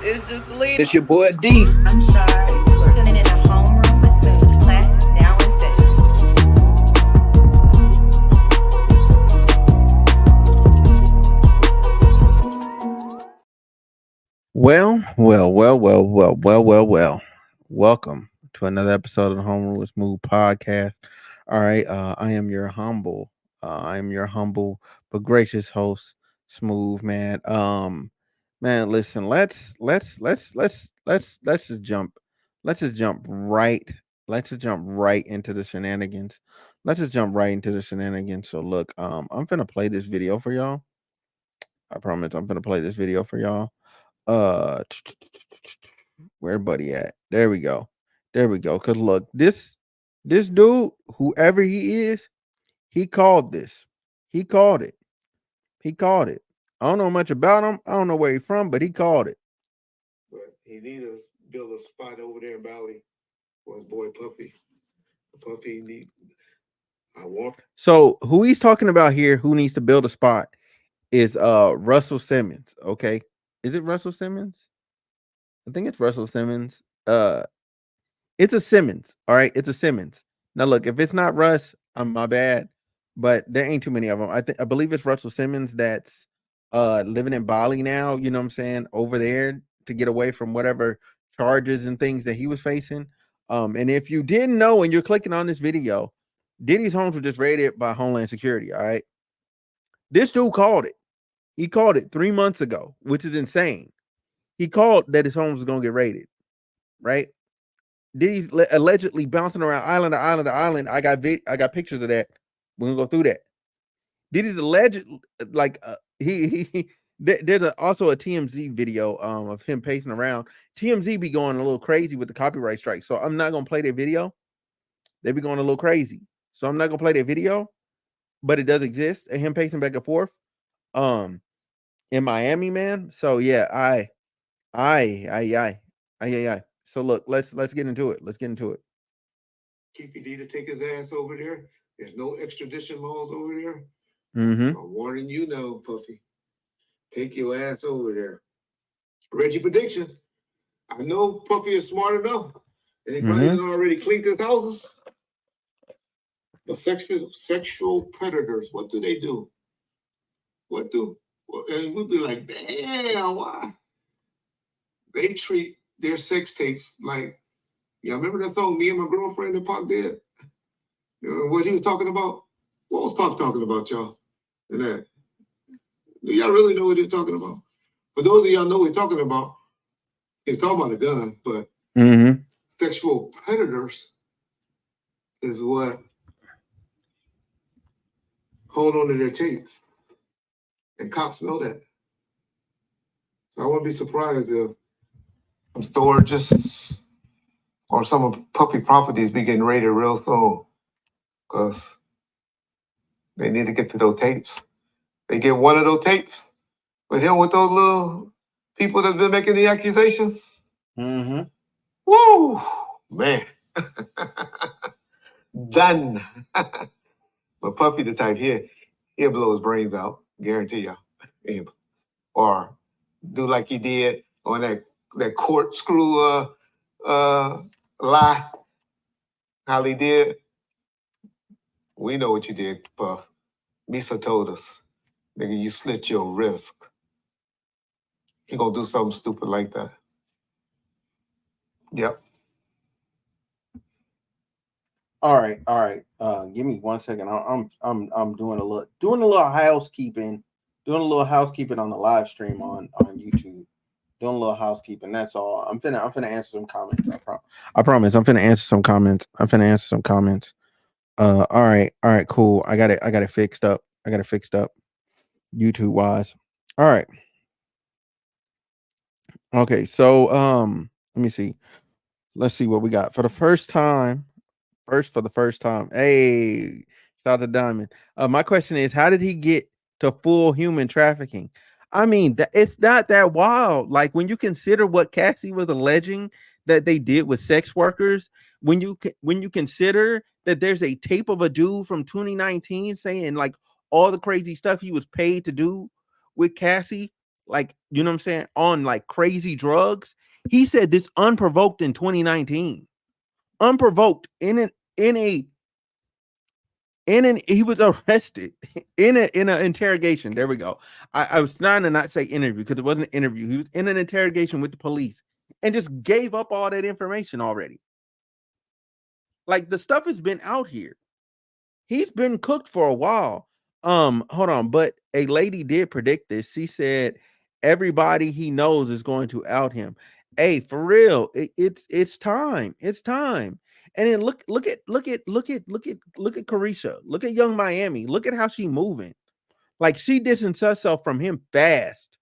It's just Lena. It's your boy D. I'm sorry. We're tuning in a homeroom with Smooth. Class is now in session. Well. Welcome to another episode of the Homeroom with Smooth podcast. All right, I am your humble but gracious host, Smooth man. Man, listen, let's just jump, let's just jump right into the shenanigans. Let's just jump right into the shenanigans. So look, I'm gonna play this video for y'all. I promise I'm gonna play this video for y'all. Uh, where buddy at? There we go. Cause look, this dude, whoever he is, he called this. He called it. I don't know much about him. I don't know where he's from, but he called it. But he need to build a spot over there in Valley for his boy Puffy. Puffy need. I want. So who he's talking about here, who needs to build a spot, is Russell Simmons. Okay, is it Russell Simmons? I think it's Russell Simmons. It's a Simmons. All right, it's a Simmons. Now look, if it's not Russ, my bad, but there ain't too many of them. I believe it's Russell Simmons that's living in Bali now. You know what I'm saying? Over there to get away from whatever charges and things that he was facing. And if you didn't know, and you're clicking on this video, Diddy's homes were just raided by Homeland Security. All right, this dude called it. He called it 3 months ago, which is insane. He called that his homes was gonna get raided, right? Diddy's allegedly bouncing around island to island to island. I got pictures of that. We're gonna go through that. Diddy's alleged there's also a TMZ video of him pacing around. TMZ be going a little crazy with the copyright strike, so I'm not gonna play their video. They be going a little crazy, so I'm not gonna play their video, but it does exist. And him pacing back and forth, in Miami, man. So yeah, I. So look, let's get into it. KPD to take his ass over there. There's no extradition laws over there. Mm-hmm. I'm warning you now, Puffy. Take your ass over there. Reggie prediction. I know Puffy is smart enough, and he probably already cleaned his houses. The sexual predators, what do they do? And we'd be like, damn, why? They treat their sex tapes like, yeah, remember that song, Me and My Girlfriend, that Pop did? You know, what he was talking about? What was Pop talking about, y'all? And that. Do y'all really know what he's talking about? For those of y'all know what he's talking about, he's talking about a gun, but sexual predators is what hold on to their tapes. And cops know that. So I wouldn't be surprised if storages or some of Puffy properties be getting raided real soon. Because they need to get to those tapes. They get one of those tapes with him with those little people that's been making the accusations. Mm-hmm. Woo! Man. Done. But Puffy the type here, he'll blow his brains out. Guarantee y'all. Or do like he did on that corkscrew lie. How he did. We know what you did, Puff. Misa told us. Nigga, you slit your wrist. He gonna do something stupid like that. Yep. All right. Give me 1 second. I'm doing a little housekeeping. Doing a little housekeeping on the live stream on YouTube. Doing a little housekeeping. That's all. I'm finna answer some comments. I promise. I'm finna answer some comments. All right, cool. I got it fixed up. YouTube wise. All right. Okay, so let me see. Let's see what we got. For the first time. Hey, shout out to Diamond. My question is, how did he get to full human trafficking? I mean, it's not that wild. Like when you consider what Cassie was alleging that they did with sex workers, when you consider that there's a tape of a dude from 2019 saying like all the crazy stuff he was paid to do with Cassie, like, you know what I'm saying, on like crazy drugs. He said this unprovoked in 2019. Unprovoked he was arrested in an interrogation. There we go. I was trying to not say interview because it wasn't an interview. He was in an interrogation with the police and just gave up all that information already. Like, the stuff has been out here. He's been cooked for a while. Hold on, but a lady did predict this. She said everybody he knows is going to out him. Hey, for real, it's time. It's time. And then look at Carisha. Look at Young Miami. Look at how she moving. Like, she distanced herself from him fast.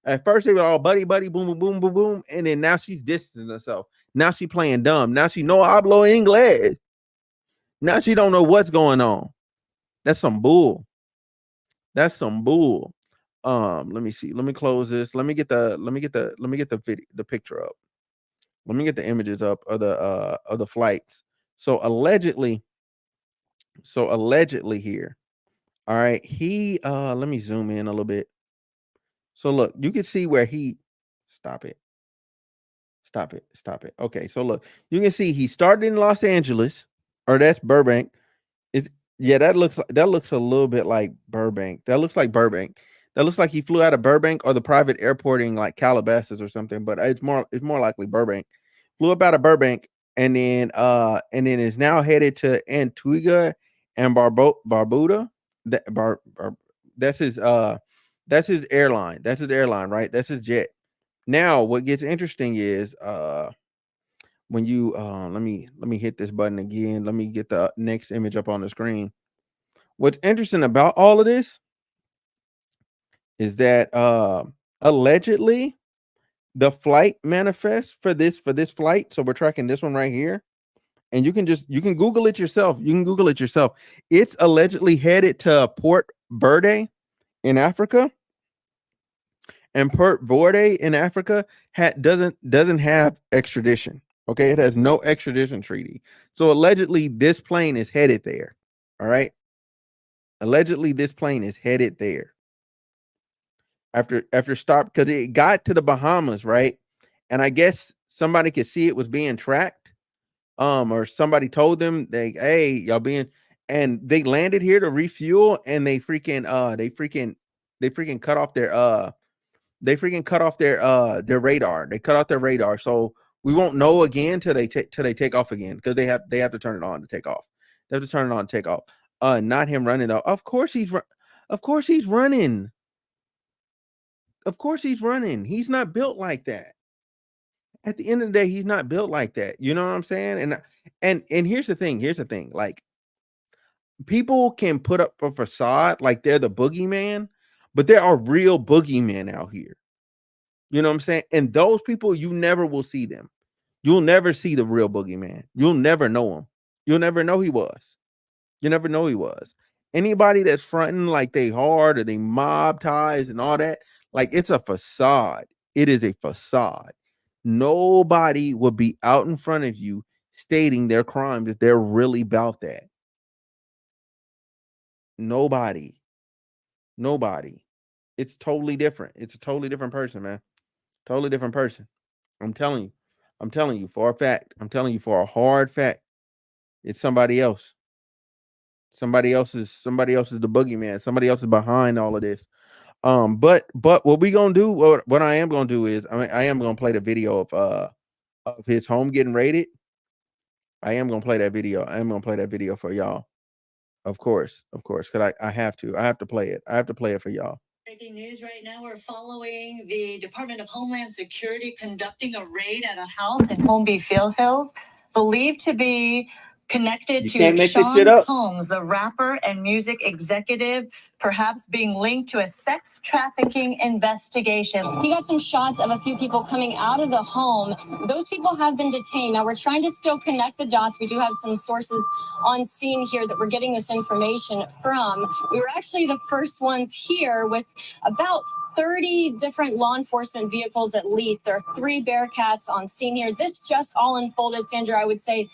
At first they were all buddy, boom, boom, boom, boom, boom, and then now she's distancing herself. Now she playing dumb. Now she no hablo inglés. Now she don't know what's going on. That's some bull. That's some bull. Let me see. Let me close this. Let me get the video, the picture up. Let me get the images up of the flights. So allegedly here. All right. He let me zoom in a little bit. So look, you can see where he stop it. Okay, so look, you can see he started in Los Angeles, or that's Burbank. Yeah, that looks a little bit like Burbank. That looks like Burbank. That looks like he flew out of Burbank or the private airport in like Calabasas or something, but it's more likely Burbank. Flew up out of Burbank and then is now headed to Antigua and Barbuda. That's his airline. That's his airline, right? That's his jet. Now, what gets interesting is when you let me hit this button again. Let me get the next image up on the screen. What's interesting about all of this is that allegedly the flight manifest for this flight. So we're tracking this one right here. And you can Google it yourself. It's allegedly headed to Port Verde in Africa. And Port Verde in Africa doesn't have extradition. Okay, it has no extradition treaty. So allegedly this plane is headed there. All right. Allegedly this plane is headed there. After stop, because it got to the Bahamas, right? And I guess somebody could see it was being tracked. Or somebody told them hey, y'all being, and they landed here to refuel, and they freaking cut off their radar. They cut off their radar. So we won't know again till they take off again, because they have to turn it on to take off. They have to turn it on to take off. Not him running though. Of course he's running. He's not built like that. At the end of the day, he's not built like that. You know what I'm saying? And here's the thing. Like, people can put up a facade like they're the boogeyman, but there are real boogeymen out here. You know what I'm saying? And those people, you never will see them. You'll never see the real boogeyman. You'll never know him. You'll never know he was. Anybody that's fronting like they hard or they mob ties and all that, like, it's a facade. It is a facade. Nobody will be out in front of you stating their crimes if they're really about that. Nobody. It's totally different. It's a totally different person, man. Totally different person. I'm telling you for a fact. I'm telling you for a hard fact. It's somebody else. Somebody else is the boogeyman. Somebody else is behind all of this. But what we gonna do? What I am gonna do is I am gonna play the video of his home getting raided. I am gonna play that video. I am gonna play that video for y'all. Of course, because I have to. I have to play it. I have to play it for y'all. Breaking news right now, we're following the Department of Homeland Security conducting a raid at a house in Holmby Field Hills, believed to be connected to Sean Combs, the rapper and music executive, perhaps being linked to a sex trafficking investigation. We got some shots of a few people coming out of the home. Those people have been detained. Now, we're trying to still connect the dots. We do have some sources on scene here that we're getting this information from. We were actually the first ones here with about 30 different law enforcement vehicles at least. There are 3 Bearcats on scene here. This just all unfolded, Sandra, I would say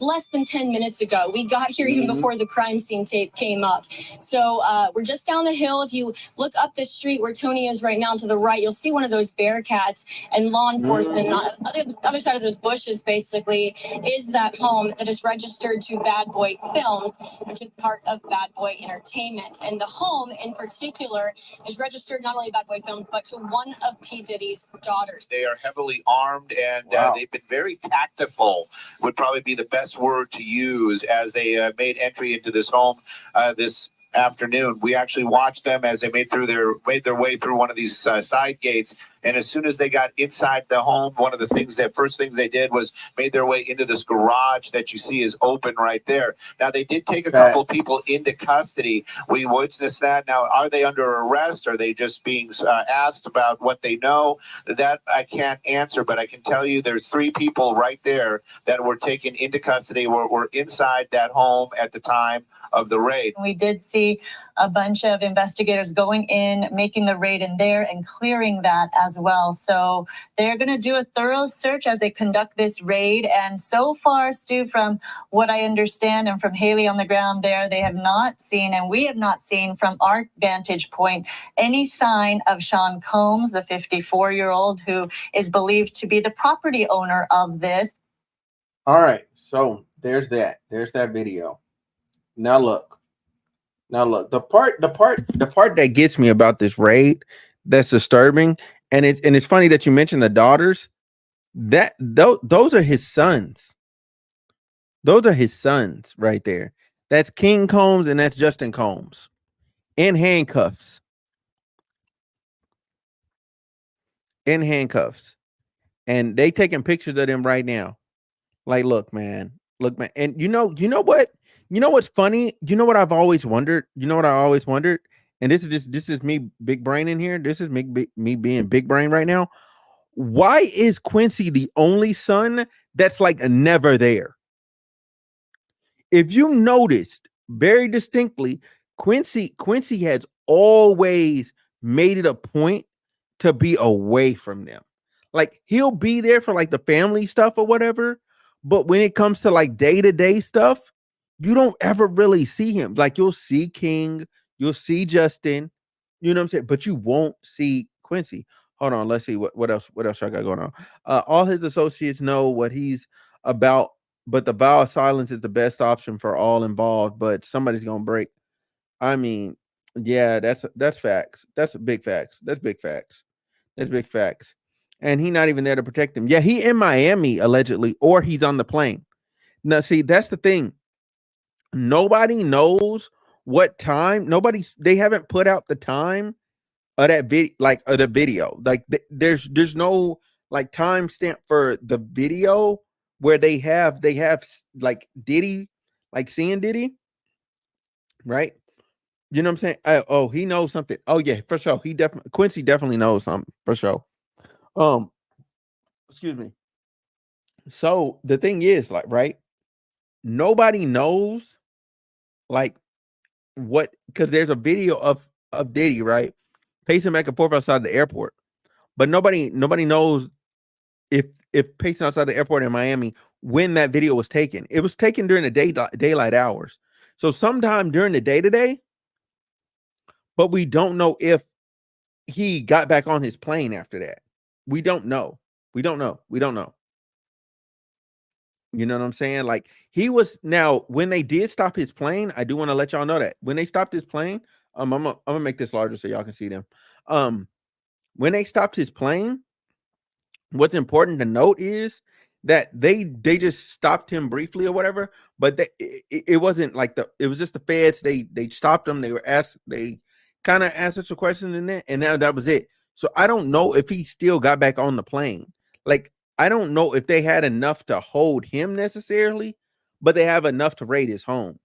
less than 10 minutes ago. We got here even before the crime scene tape came up. So we're just down the hill. If you look up the street where Tony is right now to the right, you'll see one of those Bearcats, and law enforcement on the other side of those bushes basically is that home that is registered to Bad Boy Films, which is part of Bad Boy Entertainment. And the home in particular is registered not only to Bad Boy Films, but to one of P. Diddy's daughters. They are heavily armed, and they've been very tactful, would probably be the best word to use, as they made entry into this home this afternoon. We actually watched them as they made their way through one of these side gates, and as soon as they got inside the home, one of the first things they did was made their way into this garage that you see is open right there. Now, they did take a couple people into custody. We witnessed that. Now, are they under arrest? Are they just being asked about what they know? That I can't answer, but I can tell you there's 3 people right there that were taken into custody, were inside that home at the time of the raid. We did see a bunch of investigators going in, making the raid in there and clearing that as well. So they're going to do a thorough search as they conduct this raid. And so far, Stu, from what I understand and from Haley on the ground there, they have not seen, and we have not seen from our vantage point, any sign of Sean Combs, the 54-year-old who is believed to be the property owner of this. All right. So there's that. There's that video. Now look, the part that gets me about this raid that's disturbing, and it's funny that you mentioned the daughters. Those are his sons. Those are his sons right there. That's King Combs and that's Justin Combs in handcuffs. In handcuffs, and they taking pictures of them right now. Like, look, man, and you know what? You know what's funny? You know what I've always wondered? You know what I always wondered? And this is me, big brain in here. This is me being big brain right now. Why is Quincy the only son that's like never there? If you noticed very distinctly, Quincy has always made it a point to be away from them. Like, he'll be there for like the family stuff or whatever, but when it comes to like day-to-day stuff, you don't ever really see him. Like, you'll see King, you'll see Justin, you know what I'm saying? But you won't see Quincy. Hold on, let's see what else I got going on. All his associates know what he's about, but the vow of silence is the best option for all involved, but somebody's gonna break. I mean, yeah, that's facts. That's big facts. That's big facts. That's big facts. And he's not even there to protect him. Yeah, he in Miami allegedly, or he's on the plane. Now, see, that's the thing. Nobody knows what time. They haven't put out the time of that video, like of the video. Like, there's no like timestamp for the video where they have like Diddy, like seeing Diddy, right? You know what I'm saying? Oh, he knows something. Oh yeah, for sure. Quincy definitely knows something for sure. Excuse me. So the thing is, like, right? Nobody knows, like, what, because there's a video of Diddy, right, pacing back and forth outside the airport, but nobody knows if pacing outside the airport in Miami when that video was taken. It was taken during the daylight hours, so sometime during the day today. But we don't know if he got back on his plane after that. We don't know. We don't know. You know what I'm saying? Like, he was, now when they did stop his plane, I do want to let y'all know that when they stopped his plane, I'm gonna make this larger so y'all can see them. When they stopped his plane, what's important to note is that they just stopped him briefly or whatever, but it wasn't like it was just the feds. They stopped him. They kind of asked us some questions in there, and now that was it. So I don't know if he still got back on the plane. Like, I don't know if they had enough to hold him necessarily, but they have enough to raid his home,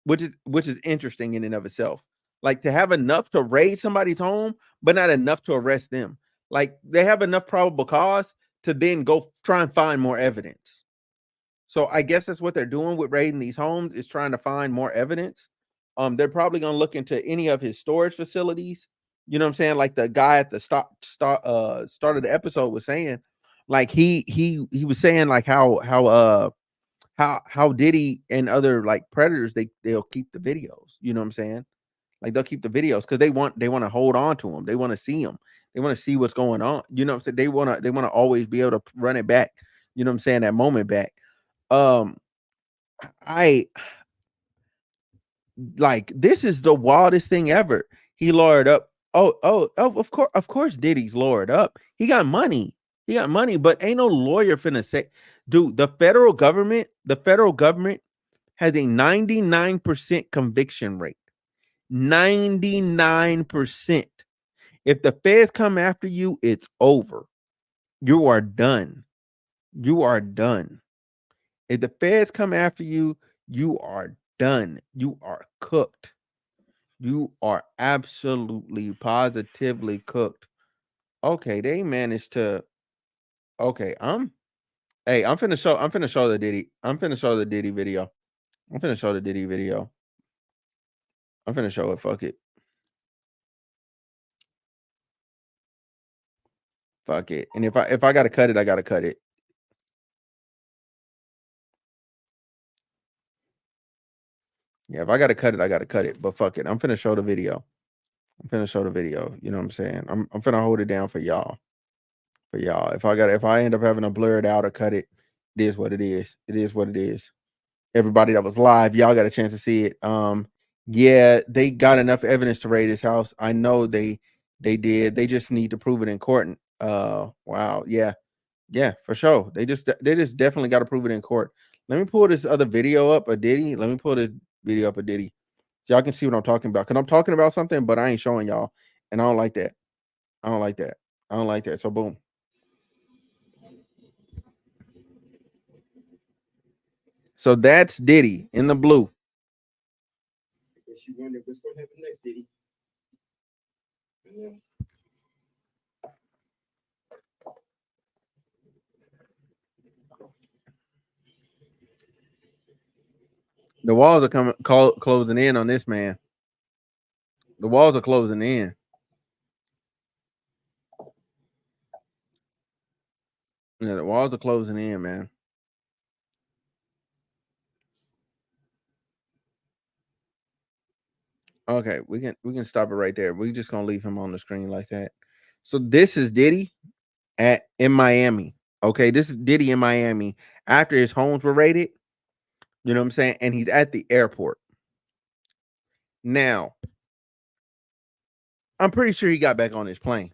which is interesting in and of itself. Like, to have enough to raid somebody's home, but not enough to arrest them. Like, they have enough probable cause to then go try and find more evidence. So I guess that's what they're doing with raiding these homes, is trying to find more evidence. They're probably going to look into any of his storage facilities. You know what I'm saying? Like the guy at the start of the episode was saying, like he was saying like how how Diddy and other like predators, they'll keep the videos. You know what I'm saying? Like they'll keep the videos because they want to hold on to them. They want to see them. They want to see what's going on. You know what I'm saying? They want to always be able to run it back. You know what I'm saying? That moment back. I like this is the wildest thing ever. He lawyered up. Of course, Diddy's lawyered up. He got money. But ain't no lawyer finna say, dude, the federal government has a 99% conviction rate. 99%. If the feds come after you, it's over. You are done. You are done. If the feds come after you, you are done. You are cooked. You are absolutely positively cooked. Okay, they managed to. Okay, I'm finna show the Diddy. I'm finna show the Diddy video. I'm finna show the Diddy video. I'm finna show it. Fuck it. Fuck it. And if I gotta cut it, I gotta cut it. Yeah, if I gotta cut it, I gotta cut it. But fuck it. I'm finna show the video. You know what I'm saying? I'm finna hold it down for y'all. If I end up having to blur it out or cut it, it is what it is. It is what it is. Everybody that was live, y'all got a chance to see it. Yeah, they got enough evidence to raid his house. I know they did. They just need to prove it in court. Wow. Yeah, for sure. They just definitely got to prove it in court. Let me pull this other video up of Diddy. Let me pull this video up of Diddy so y'all can see what I'm talking about. Because I'm talking about something, but I ain't showing y'all. And I don't like that. I don't like that. So boom. So that's Diddy in the blue. I guess you wonder what's going to happen next, Diddy. The walls are closing in on this man. The walls are closing in. Yeah, the walls are closing in, man. Okay, we can stop it right there. We're just gonna leave him on the screen like that. So this is Diddy in Miami. Okay, this is Diddy in Miami after his homes were raided. You know what I'm saying? And he's at the airport. Now, I'm pretty sure he got back on his plane.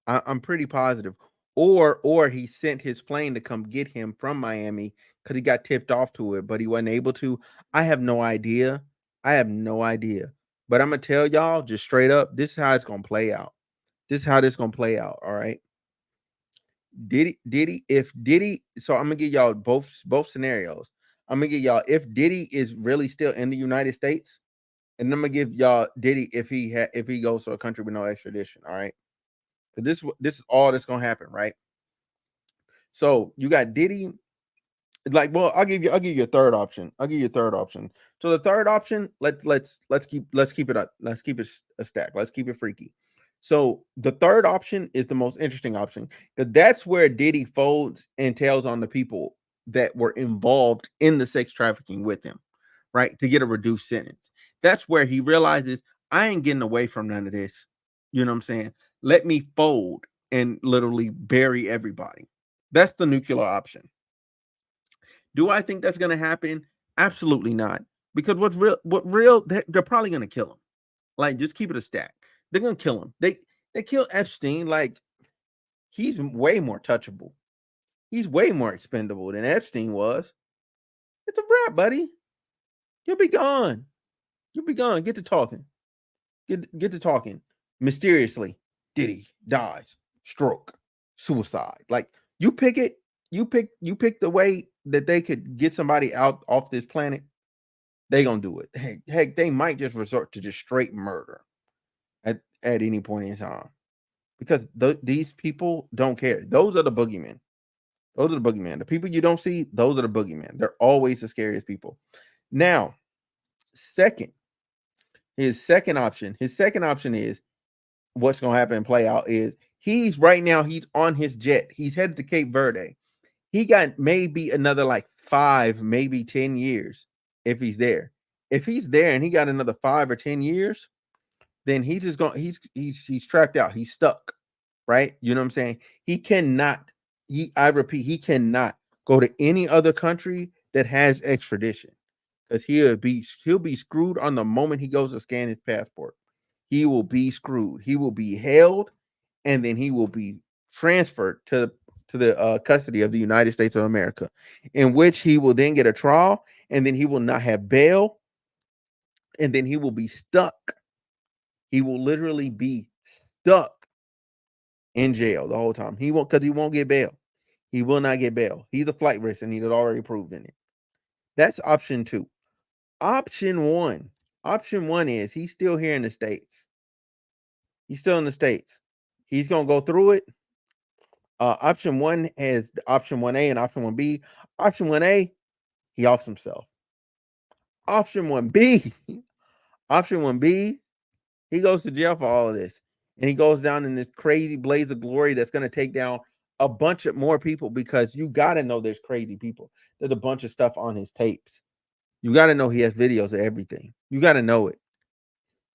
I'm pretty positive. Or he sent his plane to come get him from Miami because he got tipped off to it, but he wasn't able to. I have no idea. But I'm gonna tell y'all just straight up, this is how it's gonna play out. All right. If Diddy, so I'm gonna give y'all both scenarios. I'm gonna give y'all if Diddy is really still in the United States, and I'm gonna give y'all Diddy if he goes to a country with no extradition. All right. This is all that's gonna happen, right? So you got Diddy. Like, well, I'll give you a third option. So the third option, let's keep it up. Let's keep it a stack. Let's keep it freaky. So the third option is the most interesting option because that's where Diddy folds and tells on the people that were involved in the sex trafficking with him, right? To get a reduced sentence. That's where he realizes I ain't getting away from none of this. You know what I'm saying? Let me fold and literally bury everybody. That's the nuclear option. Do I think that's going to happen? Absolutely not. Because they're probably going to kill him. Like, just keep it a stack. They're going to kill him. They kill Epstein. Like, he's way more touchable. He's way more expendable than Epstein was. It's a wrap, buddy. You'll be gone. Get to talking. Get to talking. Mysteriously, Diddy dies. Stroke. Suicide. Like, you pick it. You pick the way that they could get somebody out off this planet. They gonna do it. Heck, they might just resort to just straight murder at any point in time because these people don't care. Those are the boogeymen. The people you don't see, those are the boogeymen. They're always the scariest people. Now, his second option is what's gonna happen and play out is he's on his jet. He's headed to Cape Verde. He got maybe another like 5, maybe 10 years if he's there. If he's there and he got another 5 or 10 years, then he's just going he's trapped out. He's stuck. Right? You know what I'm saying? He cannot, I repeat, he cannot go to any other country that has extradition, because he'll be screwed on the moment he goes to scan his passport. He will be screwed. He will be held, and then he will be transferred to the custody of the United States of America, in which he will then get a trial, and then he will not have bail, and then he will be stuck. He will literally be stuck in jail the whole time. He won't, because he won't get bail. He will not get bail. He's a flight risk, and he had already proved in it. That's option 2. Option 1 is he's still here in the States. He's still in the States. He's gonna go through it. Option 1 has option 1A and option 1B. Option 1A, he offs himself. Option 1B, he goes to jail for all of this. And he goes down in this crazy blaze of glory that's going to take down a bunch of more people, because you got to know there's crazy people. There's a bunch of stuff on his tapes. You got to know he has videos of everything. You got to know it.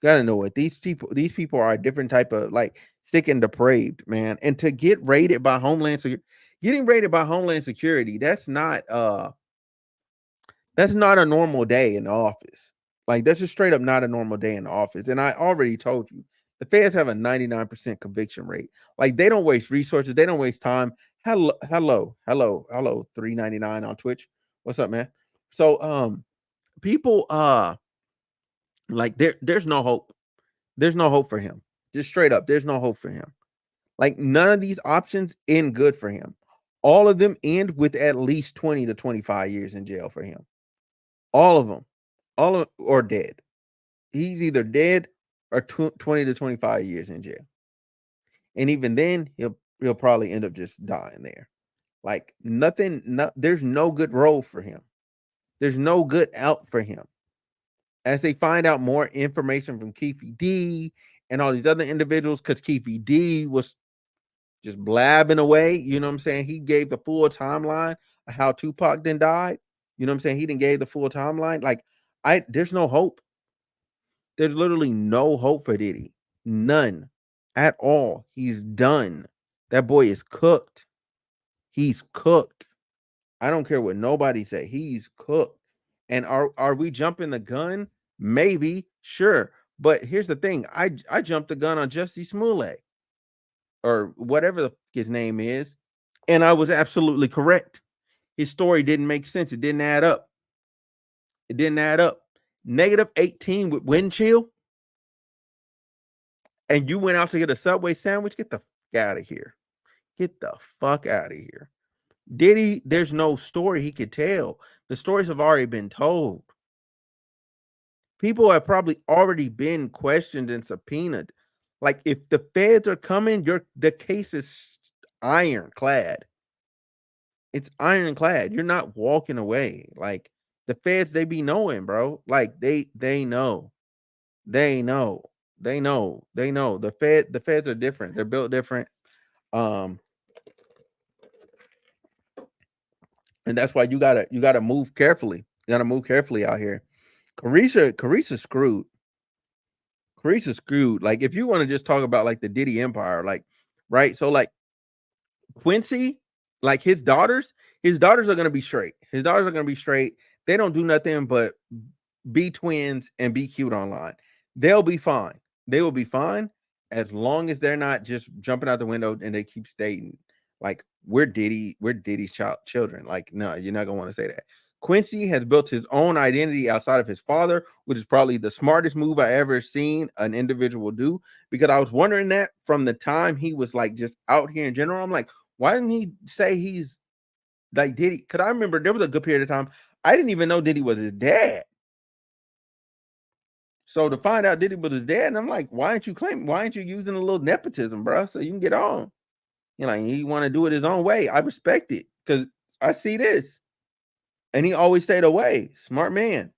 You got to know it. These people are a different type of, like, sick and depraved, man. And to get raided by Homeland Security, that's not a normal day in the office. Like, that's just straight up not a normal day in the office. And I already told you, the feds have a 99% conviction rate. Like, they don't waste resources. They don't waste time. Hello, 399 on Twitch. What's up, man? So, people, like, there's no hope. There's no hope for him. Just straight up, there's no hope for him. Like, none of these options end good for him. All of them end with at least 20 to 25 years in jail for him. All of them. Or dead. He's either dead or 20 to 25 years in jail. And even then, he'll probably end up just dying there. Like, there's no good role for him. There's no good out for him. As they find out more information from Keefe D and all these other individuals, because Keefe D was just blabbing away, you know what I'm saying? He gave the full timeline of how Tupac then died. You know what I'm saying? He didn't gave the full timeline. Like, there's no hope. There's literally no hope for Diddy. None at all. He's done. That boy is cooked. He's cooked. I don't care what nobody say. He's cooked. And are we jumping the gun? Maybe, sure. But here's the thing. I jumped the gun on Jussie Smollett, or whatever his name is, and I was absolutely correct. His story didn't make sense. It didn't add up. -18 with wind chill, and you went out to get a Subway sandwich. Get the fuck out of here. Get the fuck out of here. Diddy, there's no story he could tell. The stories have already been told. People have probably already been questioned and subpoenaed. Like, if the feds are coming, the case is ironclad. It's ironclad. You're not walking away. Like, the feds, they be knowing, bro. Like, they know. They know. The feds are different. They're built different. And that's why you gotta move carefully. You gotta move carefully out here. Carissa's screwed. Carissa's screwed. Like, if you want to just talk about, like, the Diddy empire, like, right? So, like, Quincy, like, his daughters are gonna be straight. They don't do nothing but be twins and be cute online. They'll be fine. They will be fine as long as they're not just jumping out the window and they keep stating, like, we're Diddy's children. Like, no, you're not gonna want to say that. Quincy has built his own identity outside of his father, which is probably the smartest move I ever seen an individual do, because I was wondering that from the time he was, like, just out here in general. I'm like, why didn't he say he's like Diddy? Because I remember there was a good period of time I didn't even know Diddy was his dad. So to find out Diddy was his dad, and I'm like, why aren't you using a little nepotism, bro, so you can get on? You know, he want to do it his own way. I respect it, because I see this. And he always stayed away. Smart man.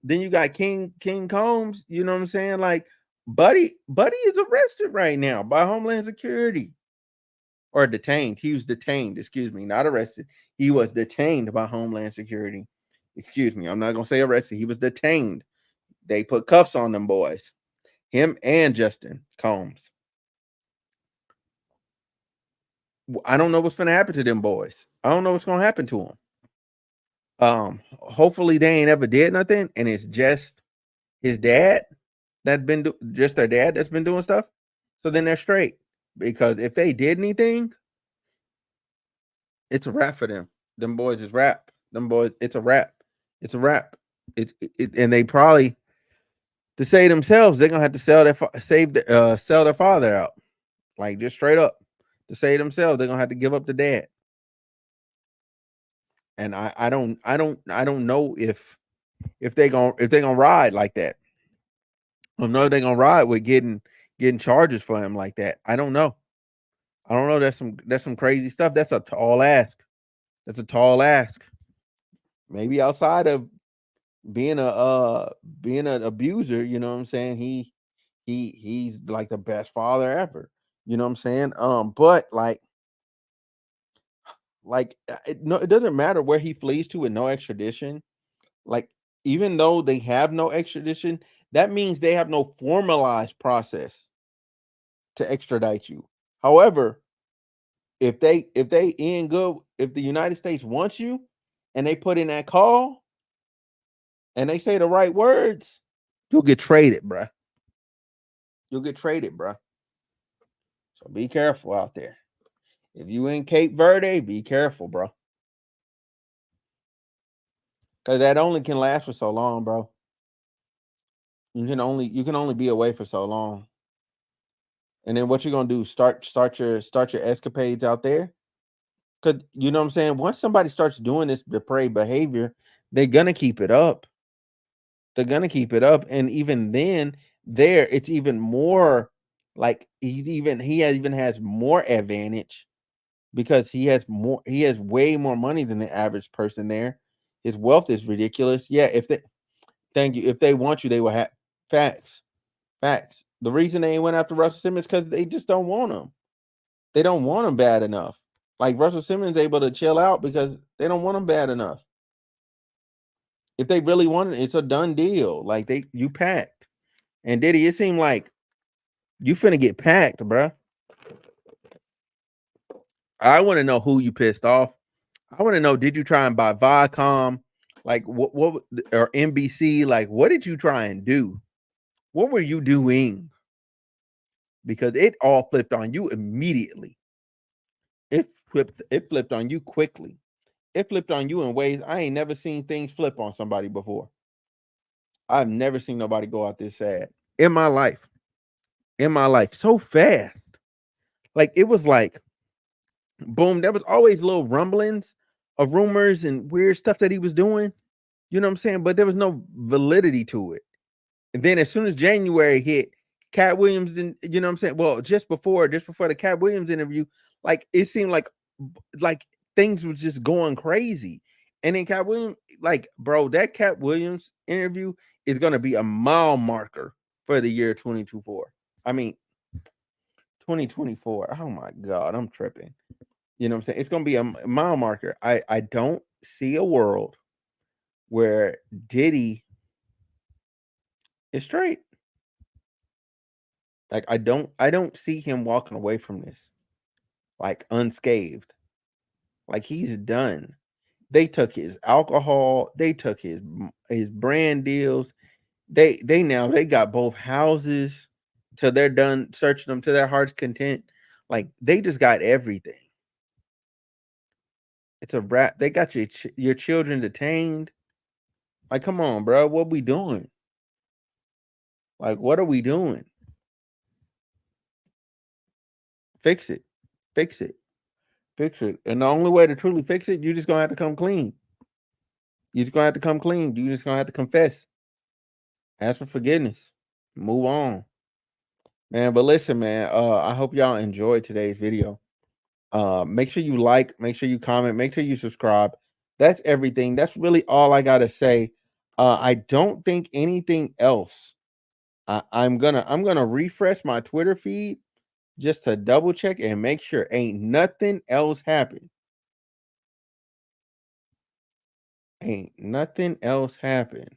Then you got King Combs, you know what I'm saying? Like, Buddy is arrested right now by Homeland Security. or detained. He was detained, excuse me, not arrested. He was detained by Homeland Security. Excuse me, I'm not gonna say arrested. He was detained. They put cuffs on them boys, him and Justin Combs. I don't know what's gonna happen to them boys. I don't know what's gonna happen to them. Hopefully they ain't ever did nothing, and it's just his dad that's been just their dad that's been doing stuff. So then they're straight. Because if they did anything, it's a wrap for them. Them boys is rap. Them boys, it's a wrap. It's a wrap. And they probably, to save themselves, they're gonna have to sell their father out, like just straight up. To save themselves, they're gonna have to give up the dad. And I don't know if they gonna ride like that. I don't know if they're gonna ride with getting charges for him like that. I don't know. That's some crazy stuff. That's a tall ask. That's a tall ask. Maybe outside of being an abuser, you know what I'm saying? He's like the best father ever. You know what I'm saying? But like it doesn't matter where he flees to with no extradition. Like, even though they have no extradition, that means they have no formalized process to extradite you. However, if the United States wants you and they put in that call and they say the right words, you'll get traded, bruh. You'll get traded, bruh. So be careful out there. If you in Cape Verde, be careful, bro. Because that only can last for so long, bro. You can only be away for so long. And then what you're gonna do? Start your escapades out there. Cause you know what I'm saying? Once somebody starts doing this depraved behavior, they're gonna keep it up. They're gonna keep it up. And even then, it's even more like he even has more advantage because he has way more money than the average person there. His wealth is ridiculous. Yeah, if they want you, they will have facts. Facts. The reason they went after Russell Simmons because they just don't want him. They don't want him bad enough. Like Russell Simmons able to chill out because they don't want him bad enough. If they really want it, it's a done deal. Like you packed. And Diddy, it seemed like you finna get packed, bruh. I want to know who you pissed off. I want to know, did you try and buy Viacom? Like what or NBC? Like what did you try and do? What were you doing? Because it all flipped on you immediately. It flipped on you quickly. It flipped on you in ways I ain't never seen things flip on somebody before. I've never seen nobody go out this sad in my life. In my life, so fast. Like it was like, boom. There was always little rumblings of rumors and weird stuff that he was doing. You know what I'm saying? But there was no validity to it. And then as soon as January hit, Cat Williams, and you know what I'm saying? Well, just before the Cat Williams interview, like it seemed like things was just going crazy. And then Cat Williams, like, bro, that Cat Williams interview is gonna be a mile marker for the year 2024. I mean 2024. Oh my god, I'm tripping. You know what I'm saying? It's gonna be a mile marker. I don't see a world where Diddy is straight. Like I don't see him walking away from this like unscathed. Like he's done. They took his alcohol, they took his brand deals. They got both houses till they're done searching them to their heart's content. Like they just got everything. It's a wrap. They got your children detained. Like, come on, bro. What we doing? Like, what are we doing? Fix it. Fix it. Fix it. And the only way to truly fix it, you're just gonna have to come clean. You're just gonna have to come clean. You're just gonna have to confess. Ask for forgiveness. Move on. Man, but listen, man. I hope y'all enjoyed today's video. Make sure you like, make sure you comment, make sure you subscribe. That's everything. That's really all I gotta say. I don't think anything else. I'm gonna refresh my Twitter feed just to double check and make sure ain't nothing else happened. Ain't nothing else happened.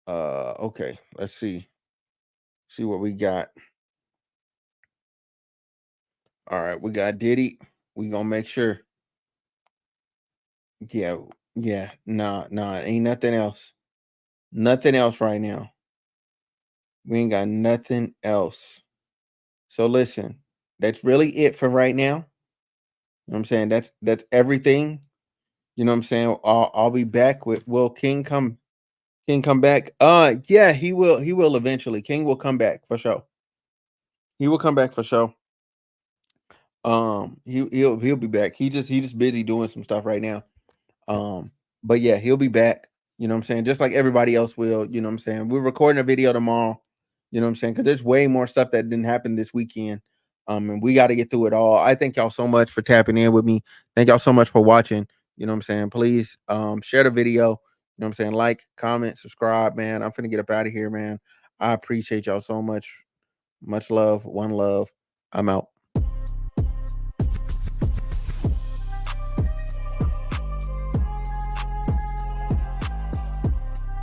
Okay, let's see what we got. All right, we got Diddy. We gonna make sure. Yeah, nah, ain't nothing else. Nothing else right now. We ain't got nothing else. So listen, that's really it for right now. You know what I'm saying? That's everything. You know what I'm saying? I'll be back with will King come back? Yeah, he will eventually. King will come back for sure. He will come back for sure. He'll be back. He just busy doing some stuff right now. But yeah, he'll be back. You know what I'm saying? Just like everybody else will. You know what I'm saying? We're recording a video tomorrow. You know what I'm saying? Because there's way more stuff that didn't happen this weekend. And we got to get through it all. I thank y'all so much for tapping in with me. Thank y'all so much for watching. You know what I'm saying? Please share the video. You know what I'm saying? Like, comment, subscribe, man. I'm finna get up out of here, man. I appreciate y'all so much. Much love. One love. I'm out.